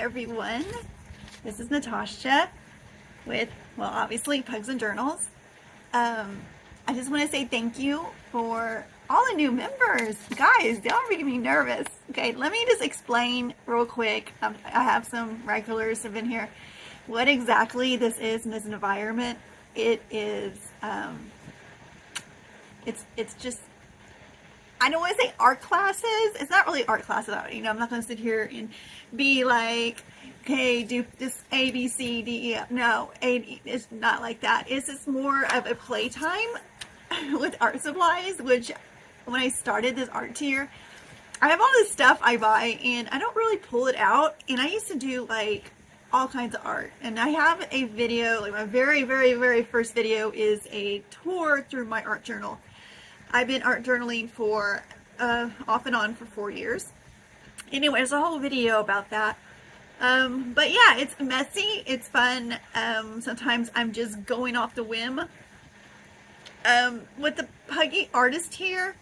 everyone. This is Natasha with, well, obviously Pugs and Journals. I just want to say thank you for all the new members. Guys, y'all are making me nervous. Okay, let me just explain real quick. I have some regulars who have been here. What exactly this is in this environment? It is, it's just, I don't want to say art classes. It's not really art classes. You know, I'm not going to sit here and be like, okay, do this A, B, C, D, E, F. No, it's not like that. It's just more of a playtime with art supplies, which when I started this art tier, I have all this stuff I buy and I don't really pull it out. And I used to do like all kinds of art. And I have a video, like my very first video is a tour through my art journal. I've been art journaling for off and on for 4 years. Anyway, there's a whole video about that. But yeah, it's messy, it's fun. Sometimes I'm just going off the whim. With the Puggy Artist here,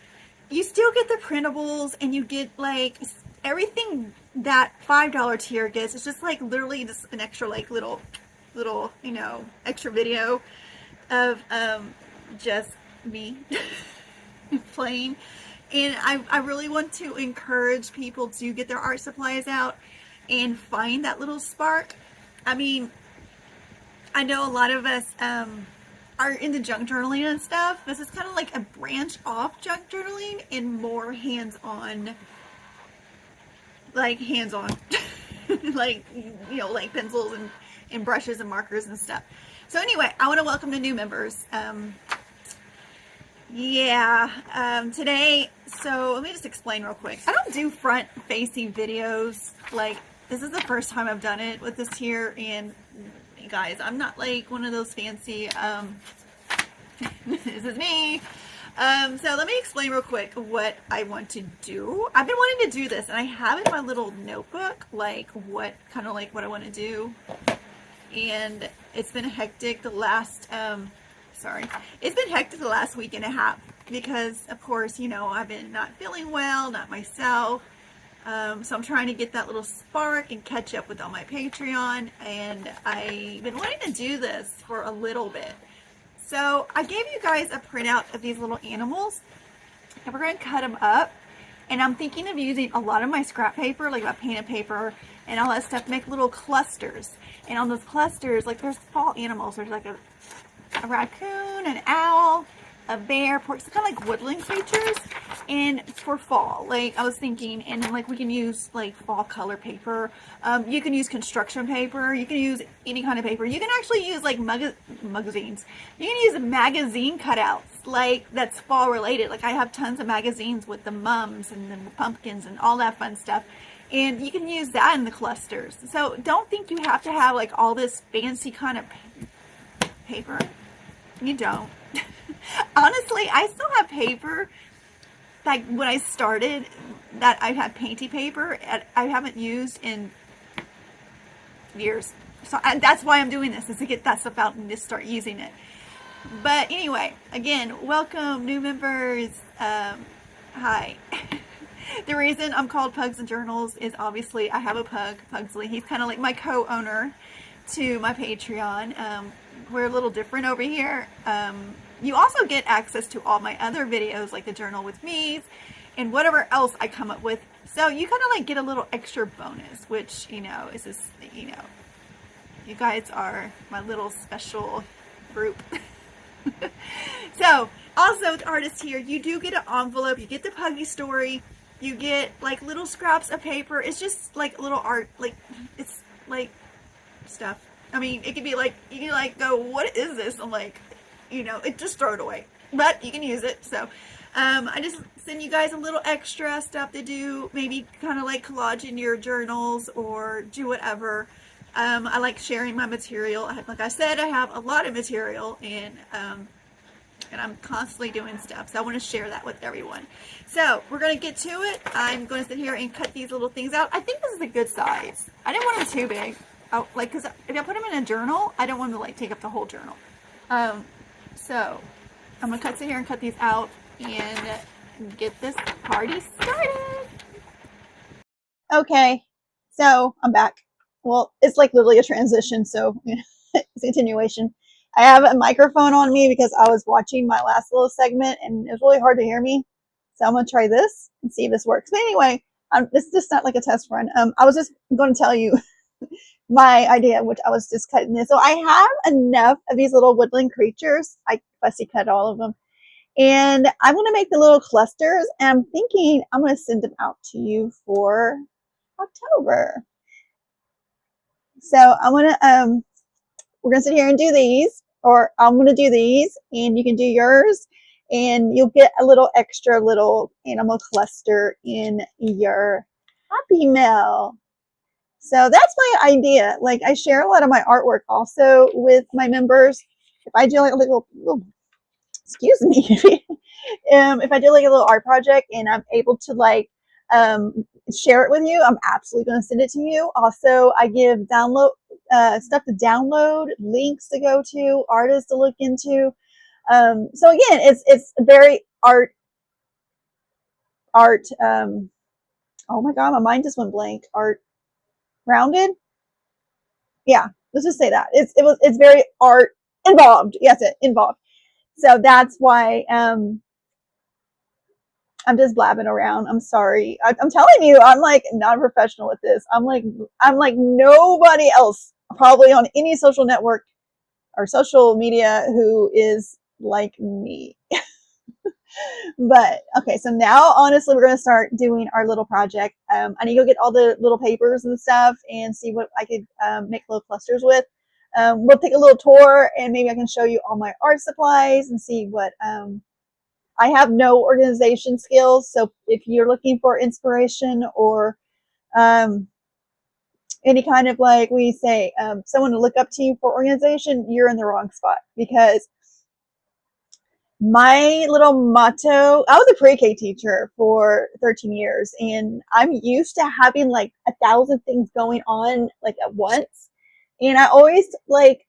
you still get the printables and you get like everything that $5 tier gets. It's just like literally just an extra like little, you know, extra video of just me playing. And I really want to encourage people to get their art supplies out and find that little spark. I mean, I know a lot of us are into junk journaling and stuff. This is kind of like a branch off junk journaling and more hands-on, like like, you know, like pencils and brushes and markers and stuff. So anyway, I want to welcome the new members. Today, so let me just explain real quick. I don't do front facing videos. Like, this is the first time I've done it with this tier, and guys, I'm not like one of those fancy, this is me. So let me explain real quick what I want to do. I've been wanting to do this, and I have in my little notebook, like what I want to do. And it's been hectic the last, it's been hectic the last week and a half because, of course, you know, I've been not feeling well, not myself. So I'm trying to get that little spark and catch up with all my Patreon. And I've been wanting to do this for a little bit. So I gave you guys a printout of these little animals. And we're going to cut them up. And I'm thinking of using a lot of my scrap paper, like my painted paper and all that stuff, to make little clusters. And on those clusters, like there's fall animals. There's like a raccoon, an owl, a bear, pork, so kind of like woodland creatures, and it's for fall. Like I was thinking, and then like we can use like fall color paper. You can use construction paper. You can use any kind of paper. You can actually use like magazines. You can use magazine cutouts, like that's fall related. Like I have tons of magazines with the mums and the pumpkins and all that fun stuff. And you can use that in the clusters. So don't think you have to have like all this fancy kind of paper. You don't. Honestly, I still have paper like when I started that I had painty paper I haven't used in years. So that's why I'm doing this, is to get that stuff out and just start using it. But anyway, again, welcome new members. Hi. The reason I'm called Pugs and Journals is obviously I have a pug, Pugsley. He's kind of like my co-owner to my Patreon. We're a little different over here. You also get access to all my other videos, like the journal with me and whatever else I come up with. So you kind of like get a little extra bonus, which, you know, is just, you know, you guys are my little special group. So also the artist here, you do get an envelope. You get the Puggy story. You get like little scraps of paper. It's just like little art, like it's like stuff. I mean, it could be like, you can like go, what is this? I'm like, you know, just throw it away, but you can use it. So I just send you guys a little extra stuff to do, maybe kind of like collage in your journals or do whatever. I like sharing my material. Like I said, I have a lot of material, and I'm constantly doing stuff, so I want to share that with everyone. So we're going to get to it. I'm going to sit here and cut these little things out. I think this is a good size. I didn't want them too big. Oh, like, because if I put them in a journal, I don't want them to like take up the whole journal. So I'm going to sit here and cut these out and get this party started. Okay, so I'm back. well, it's like literally a transition, so it's a continuation. I have a microphone on me because I was watching my last little segment and it was really hard to hear me. So I'm gonna try this and see if this works. But anyway, this is just not like a test run. I was just going to tell you my idea, which I was just cutting this. So I have enough of these little woodland creatures. I fussy cut all of them. And I'm going to make the little clusters. And I'm thinking I'm going to send them out to you for October. So I'm going to, we're going to sit here and do these, or I'm going to do these and you can do yours and you'll get a little extra little animal cluster in your Happy Mail. So that's my idea. Like I share a lot of my artwork also with my members. If I do like a little excuse me, if I do like a little art project and I'm able to like share it with you, I'm absolutely going to send it to you. Also, I give download stuff to download, links to go to, artists to look into. So again, it's very art. Oh my god, my mind just went blank. Art rounded. Yeah, let's just say that it's very art involved. Yes, it involved. So that's why I'm just blabbing around. I'm sorry. I'm telling you, I'm like not a professional with this. I'm like nobody else probably on any social network or social media who is like me. But okay, so now honestly, we're gonna start doing our little project. I need to go get all the little papers and stuff and see what I could make little clusters with. We'll take a little tour and maybe I can show you all my art supplies and see what I have no organization skills. So if you're looking for inspiration or any kind of like we say someone to look up to you for organization, you're in the wrong spot because my little motto, I was a pre-K teacher for 13 years and I'm used to having like 1,000 things going on like at once. And I always like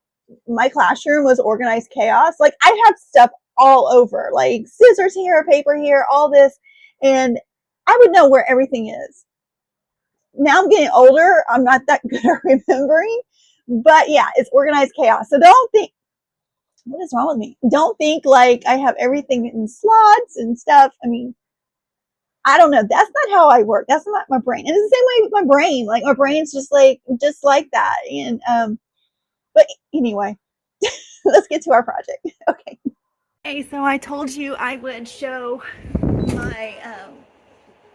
my classroom was organized chaos. Like I have stuff all over, like scissors here, paper here, all this. And I would know where everything is. Now I'm getting older. I'm not that good at remembering. But yeah, it's organized chaos. So don't think, what is wrong with me? Don't think like I have everything in slots and stuff. I mean, I don't know. That's not how I work. That's not my brain. And it's the same way with my brain. Like my brain's just like that. And but anyway, let's get to our project. Okay. Okay, so I told you I would show my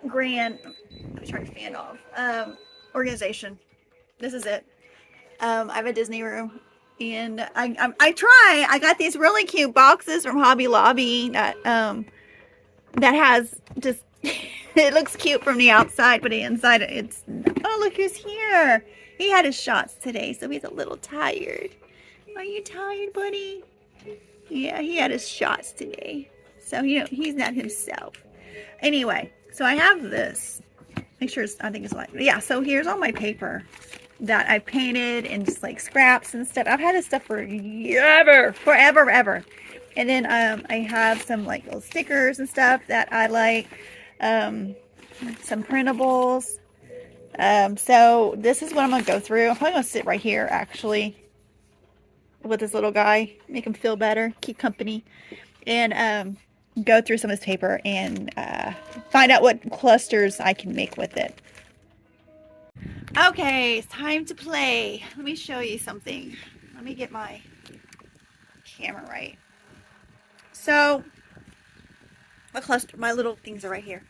grand, let me turn the fan off, organization. This is it. I have a Disney room and I got these really cute boxes from Hobby Lobby that has just it looks cute from the outside, but the inside it's, oh look who's here. He had his shots today, so he's a little tired. Are you tired, buddy? Yeah, he had his shots today, so he's not himself. Anyway, so I have this. Make sure I think it's like, yeah. So here's all my paper that I painted and just like scraps and stuff. I've had this stuff for forever. And then I have some like little stickers and stuff that I like. Some printables. So this is what I'm gonna go through. I'm probably gonna sit right here actually with this little guy, make him feel better, keep company, and go through some of this paper and find out what clusters I can make with it. Okay, it's time to play. Let me show you something. Let me get my camera right. So my little things are right here.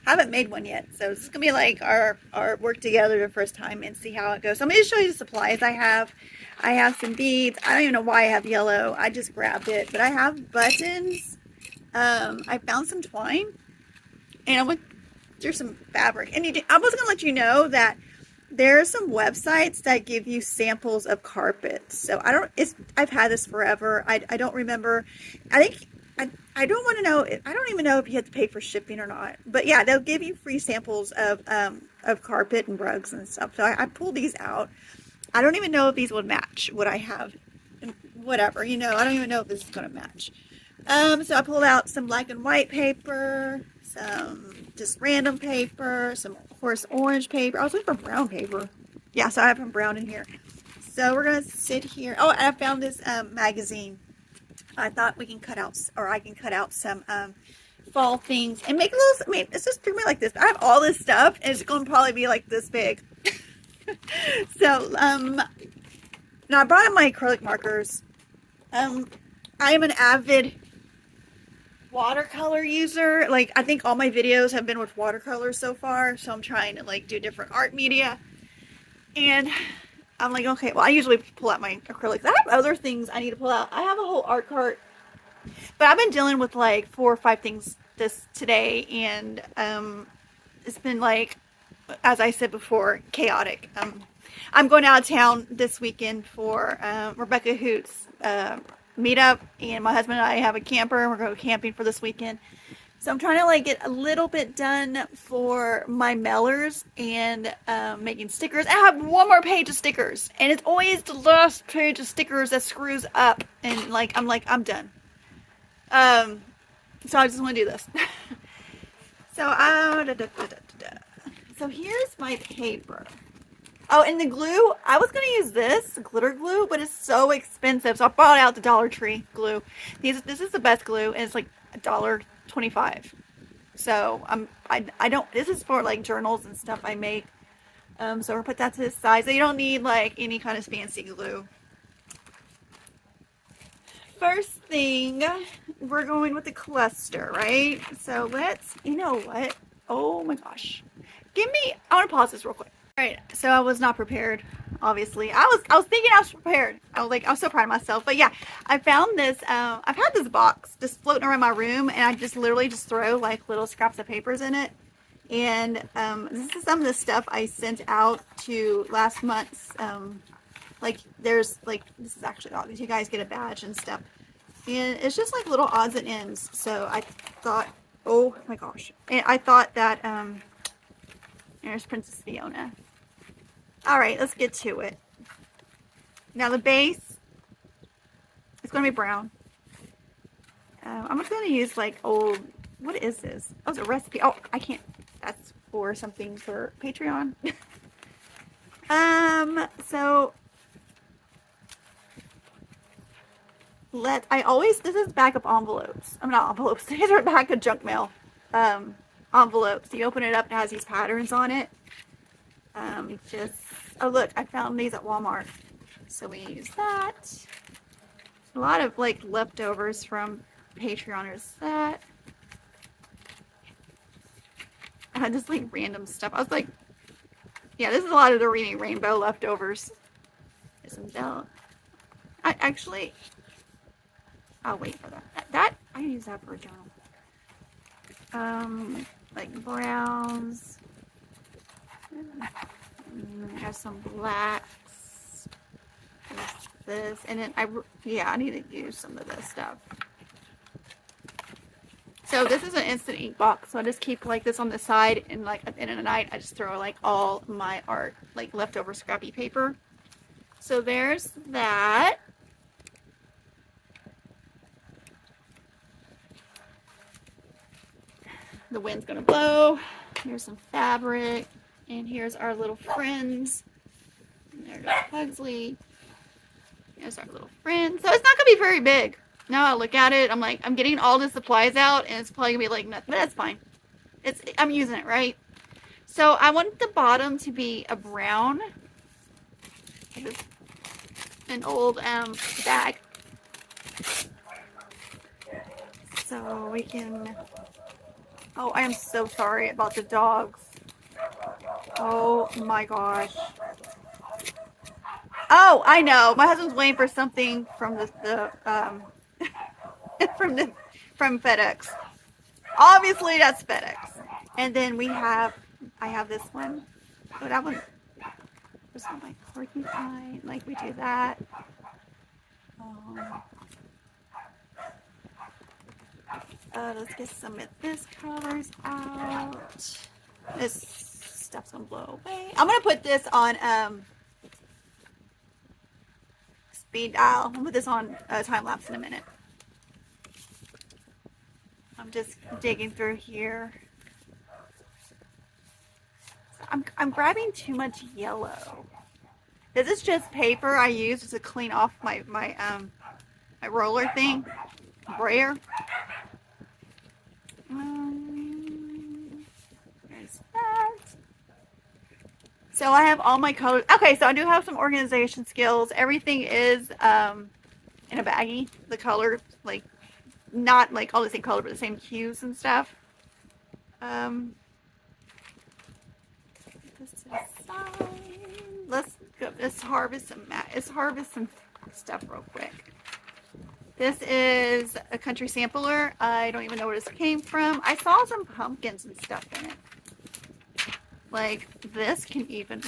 I haven't made one yet, so this is gonna be like our work together the first time and see how it goes. So I'm gonna show you the supplies I have. I have some beads. I don't even know why I have yellow. I just grabbed it, but I have buttons. I found some twine, and I went through some fabric. And I was gonna let you know that there are some websites that give you samples of carpets. So I've had this forever. I don't remember. I don't want to know. I don't even know if you have to pay for shipping or not. But yeah, they'll give you free samples of carpet and rugs and stuff. So I pulled these out. I don't even know if these would match what I have. Whatever, I don't even know if this is going to match. So I pulled out some black and white paper, some just random paper, some coarse orange paper. I was looking for brown paper. Yeah, so I have some brown in here. So we're gonna sit here. Oh, and I found this magazine. I thought we can cut out, or I can cut out some fall things and make little. I mean, it's just gonna be like this. I have all this stuff, and it's gonna probably be like this big. So now I brought in my acrylic markers. I am an avid watercolor user. Like, I think all my videos have been with watercolors so far, so I'm trying to like do different art media. And I'm like, okay, well, I usually pull out my acrylics. I have other things I need to pull out. I have a whole art cart, but I've been dealing with like 4 or 5 things today, and it's been like, as I said before, chaotic. I'm going out of town this weekend for Rebecca Hoot's meetup, and my husband and I have a camper, and we're going camping for this weekend. So I'm trying to like get a little bit done for my mailers and making stickers. I have one more page of stickers, and it's always the last page of stickers that screws up, and like I'm done. So I just want to do this. So so here's my paper. Oh, and the glue, I was going to use this glitter glue, but it's so expensive. So I brought out the Dollar Tree glue. This is the best glue, and it's like $1.25. So I don't, this is for like journals and stuff I make. So we'll put that to the side. So you don't need like any kind of fancy glue. First thing, we're going with the cluster, right? So let's, you know what? Oh my gosh. I want to pause this real quick. All right, so I was not prepared, obviously. I was thinking I was prepared. I was so proud of myself. But yeah, I found this, I've had this box just floating around my room, and I just literally just throw like little scraps of papers in it. And this is some of the stuff I sent out to last month's, like there's like, this is actually all, you guys get a badge and stuff. And it's just like little odds and ends. So I thought, oh my gosh. And I thought that, there's Princess Fiona. All right, let's get to it. Now the base, it's going to be brown. I'm just going to use like old, what is this? Oh, it's a recipe. Oh, I can't, that's for something for Patreon. So this is backup envelopes. I'm not envelopes, these are back of junk mail. Envelopes. You open it up, and it has these patterns on it. Oh look, I found these at Walmart. So we use that. A lot of like leftovers from Patreoners. That. I had just like random stuff. I was like, yeah, this is a lot of the Reading Rainbow leftovers. There's some belt. I'll wait for that. I use that for a journal. Like browns. I have some blacks. There's this, and then I need to use some of this stuff. So this is an instant ink box, so I just keep like this on the side, and like at the end of the night, I just throw like all my art, like leftover scrappy paper. So there's that. The wind's gonna blow. Here's some fabric, and here's our little friends. And there's Pugsley. There's our little friends. So it's not gonna be very big. Now I look at it, I'm like, I'm getting all the supplies out, and it's probably gonna be like nothing, but that's fine. I'm using it, right? So I want the bottom to be a brown. An old bag. So we can. Oh, I am so sorry about the dogs. Oh my gosh. Oh, I know. My husband's waiting for something from from FedEx. Obviously, that's FedEx. And then I have this one. Oh, that one. There's some like porcupine. Like we do that. Let's get some of this colors out. This stuff's gonna blow away. I'm gonna put this on speed dial. I'll put this on time lapse in a minute. I'm just digging through here. I'm grabbing too much yellow. This is just paper I use to clean off my roller thing, brayer. There's that. So I have all my colors. Okay, so I do have some organization skills. Everything is in a baggie. The color, like, not like all the same color, but the same hues and stuff. This to the side. Let's go. Let's harvest some stuff real quick. This is a country sampler. I don't even know where this came from. I saw some pumpkins and stuff in it. Like, this can even,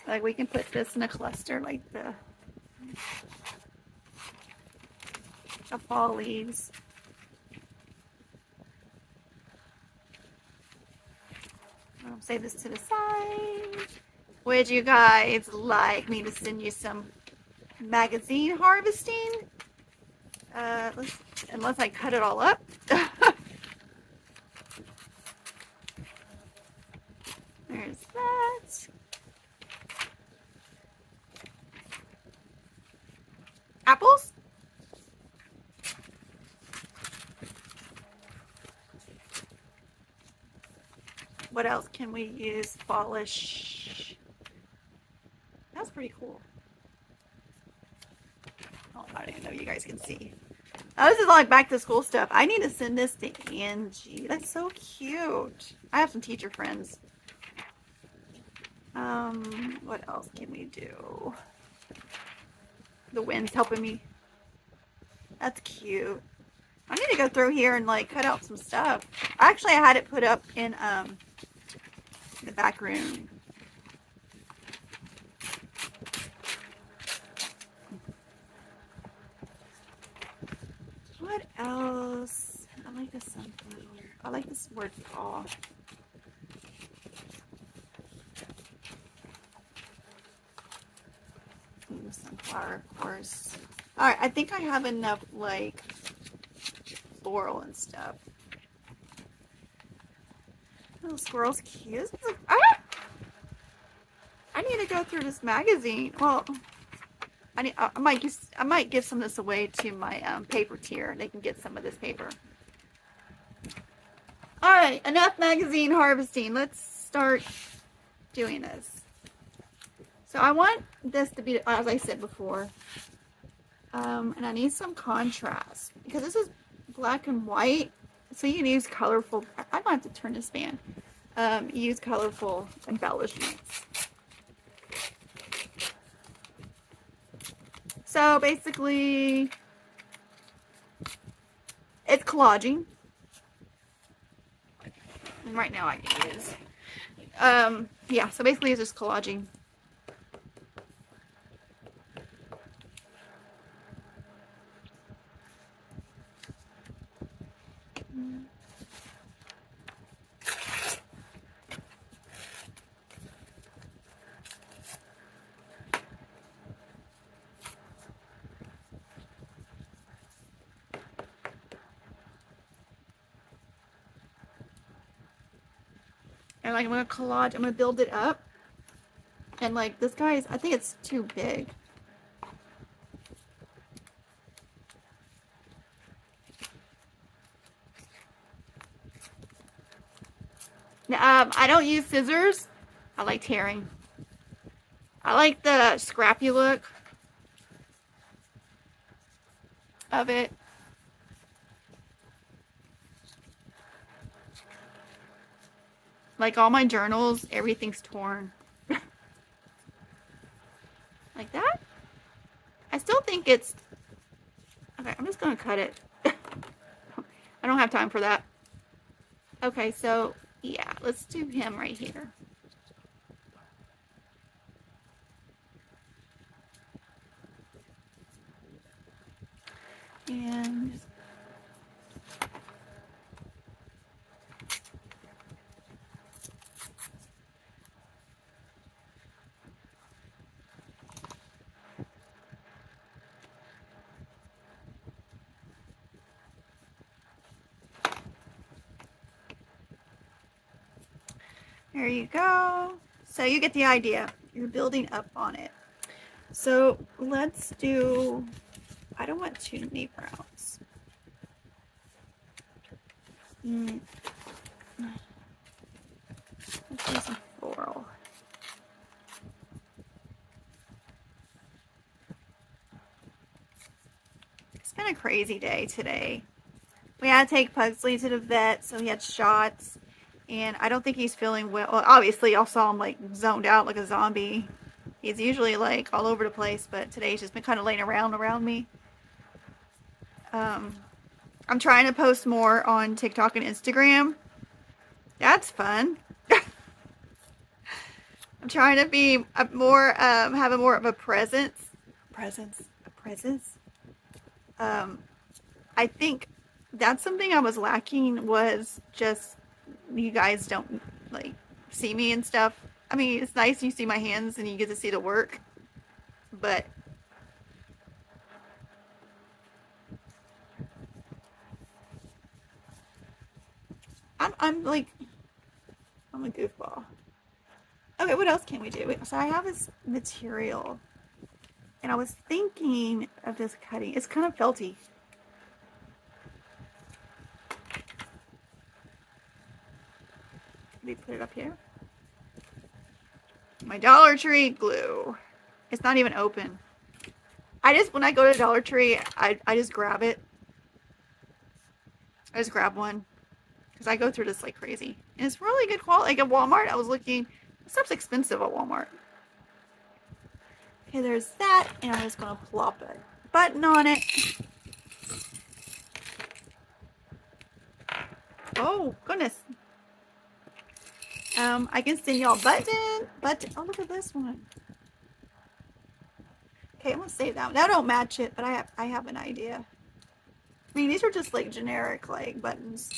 like, we can put this in a cluster like the fall leaves. I'll save this to the side. Would you guys like me to send you some magazine harvesting? Unless I cut it all up. There's that. Apples? What else can we use? Polish. That's pretty cool. Oh, I don't even know if you guys can see. Oh, this is like back to school stuff. I need to send this to Angie. That's so cute. I have some teacher friends. What else can we do? The wind's helping me. That's cute. I need to go through here and like cut out some stuff. Actually, I had it put up in the back room. What else? I like this sunflower. I like this word fall. Sunflower, of course. Alright, I think I have enough, like, floral and stuff. Little squirrel's cute. Ah! I need to go through this magazine. Well, I might give some of this away to my paper tier. They can get some of this paper. Alright, enough magazine harvesting. Let's start doing this. So I want this to be, as I said before, and I need some contrast because this is black and white, so you can use colorful. I don't have to turn this fan. Use colorful embellishments. So basically, it's collaging, and right now I can use. Yeah. So basically, it's just collaging. And like I'm gonna collage, I'm gonna build it up. And like this guy's, I think it's too big. Now, I don't use scissors. I like tearing. I like the scrappy look of it. Like all my journals, everything's torn. Like that. I still think it's... Okay, I'm just going to cut it. I don't have time for that. Okay, so, yeah, let's do him right here. And... there you go. So you get the idea. You're building up on it. So let's do, I don't want too many browns. Let's do some floral. It's been a crazy day today. We had to take Pugsley to the vet, so he had shots. And I don't think he's feeling well. Well, obviously, y'all saw him like zoned out like a zombie. He's usually like all over the place, but today he's just been kind of laying around me. I'm trying to post more on TikTok and Instagram. That's fun. I'm trying to be more, have a more of a presence. A presence. I think that's something I was lacking, was just, you guys don't like see me and stuff. I mean, it's nice you see my hands and you get to see the work, but I'm like, I'm a goofball. Okay, what else can we do? So I have this material, and I was thinking of this cutting. It's kind of felty. Let me put it up here. My Dollar Tree glue. It's not even open. When I go to Dollar Tree, I just grab it. I just grab one, because I go through this like crazy. And it's really good quality. Like at Walmart, I was looking, stuff's expensive at Walmart. Okay, there's that, and I'm just gonna plop a button on it. Oh goodness. I can send y'all button. Oh, look at this one. Okay, I'm gonna save that one. That don't match it, but I have an idea. I mean, these are just like generic like buttons.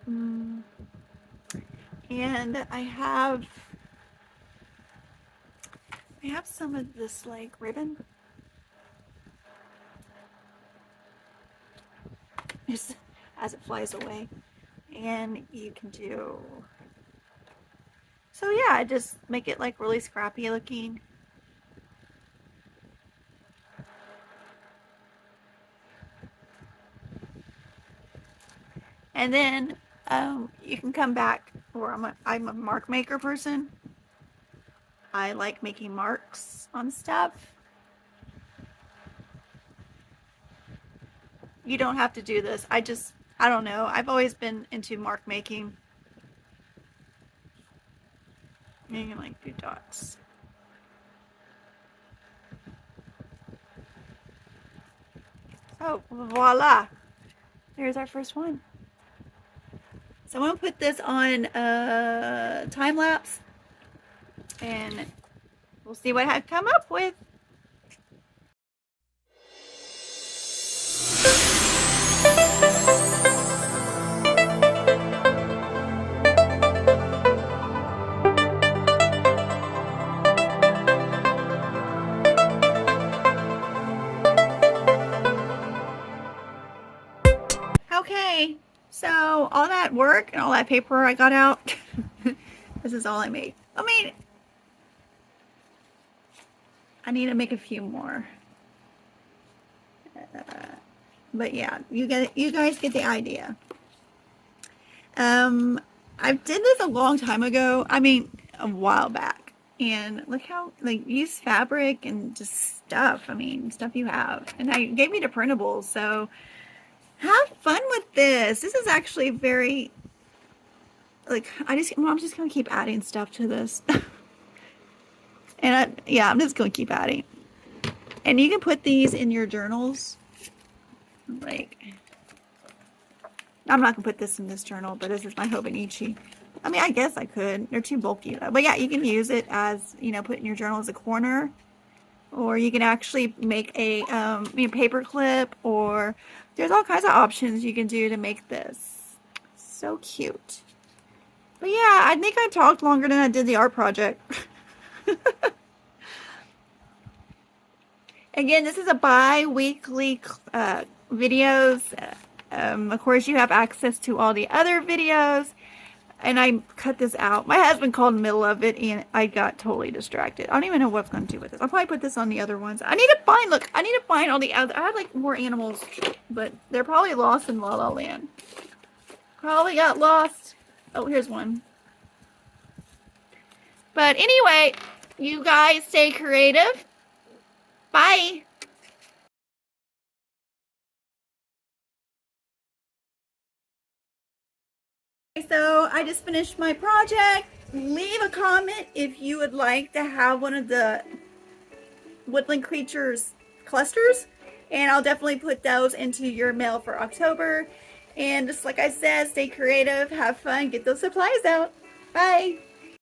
And I have some of this like ribbon. Just as it flies away. And you can do, so yeah, just make it like really scrappy looking. And then you can come back, or I'm a mark maker person. I like making marks on stuff. You don't have to do this. I don't know. I've always been into mark making. You can like do dots. So voila. There's our first one. So I'm going to put this on time lapse, and we'll see what I come up with. Okay, so all that work and all that paper I got out, this is all I made. I mean, I need to make a few more. But yeah, you guys get the idea. I did this a long time ago. I mean, a while back. And look how, like, use fabric and just stuff. I mean, stuff you have. And I gave me the printables, so have fun with this. This is actually very, like, I'm just going to keep adding stuff to this. And yeah, I'm just going to keep adding. And you can put these in your journals. Like, I'm not going to put this in this journal, but this is my Hobonichi. I mean, I guess I could. They're too bulky though. But yeah, you can use it as, you know, put in your journal as a corner. Or you can actually make a paper clip, or there's all kinds of options you can do to make this. So cute. But yeah, I think I talked longer than I did the art project. Again, this is a bi-weekly videos. Of course, you have access to all the other videos. And I cut this out. My husband called in the middle of it and I got totally distracted. I don't even know what I'm going to do with this. I'll probably put this on the other ones. I need to find, look, I need to find all the other, I had like more animals, but they're probably lost in La La Land. Probably got lost. Oh, here's one. But anyway, you guys stay creative. Bye. So I just finished my project. Leave a comment if you would like to have one of the woodland creatures clusters, and I'll definitely put those into your mail for October. And just like I said, stay creative, have fun, get those supplies out. Bye.